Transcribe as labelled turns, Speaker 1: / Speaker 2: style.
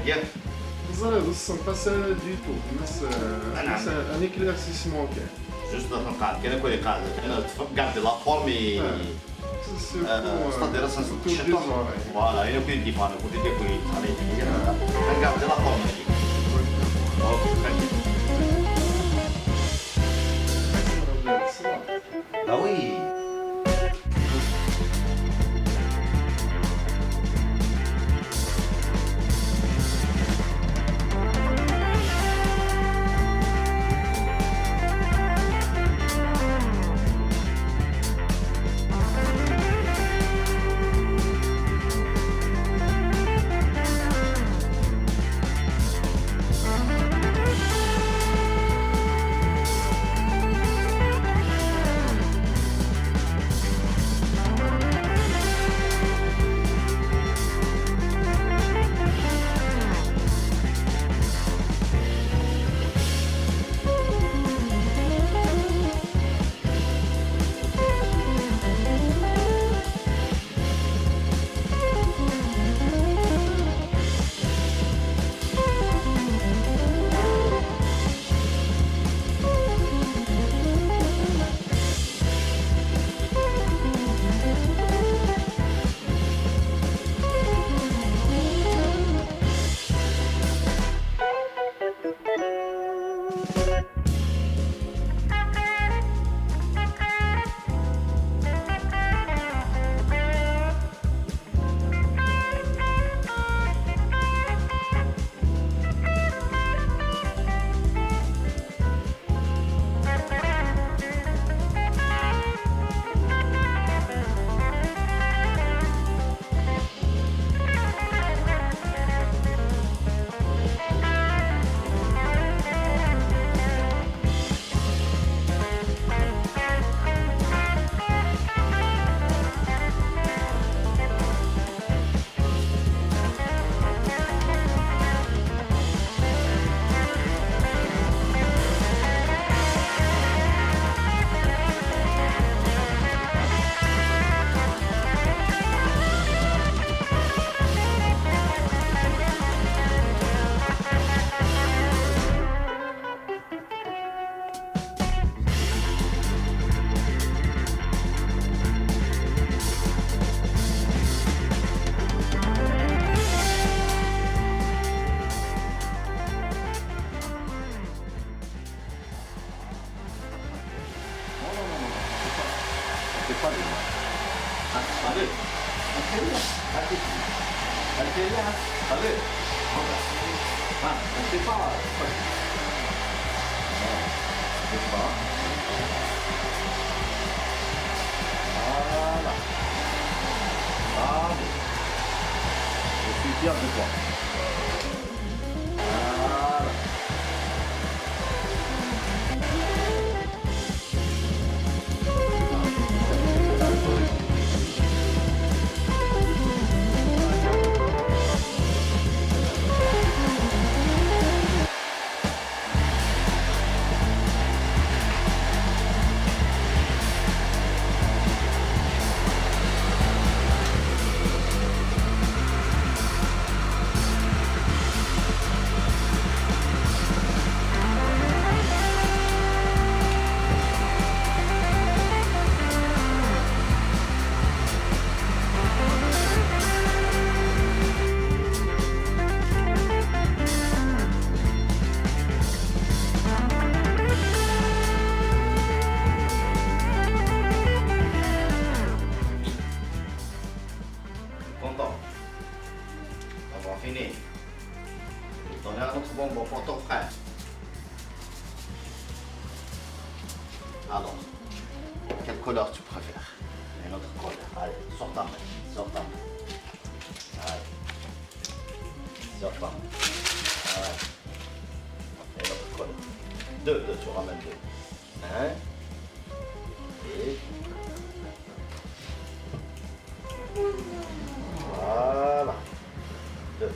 Speaker 1: ياك
Speaker 2: الزرير الصنفة سهلة ديتو الناس ان éclaircissement كاين
Speaker 1: جوست في القاعد كاين كل قاعده كاين كاع لا فورمي c'est-à-dire ça voilà il y a plus de différents côté de quoi allez regarde la forme ah oui.
Speaker 3: Fier de toi. Voilà.
Speaker 1: Content d'avoir fini. Donner un autre bonbon pour ton frère. Alors, quelle couleur tu préfères? Une autre couleur. Allez, sors ta main. Sors ta main. Allez. Sors ta main. Allez. Une autre couleur. Deux, tu ramènes deux. Un. Et. Voilà. Deux.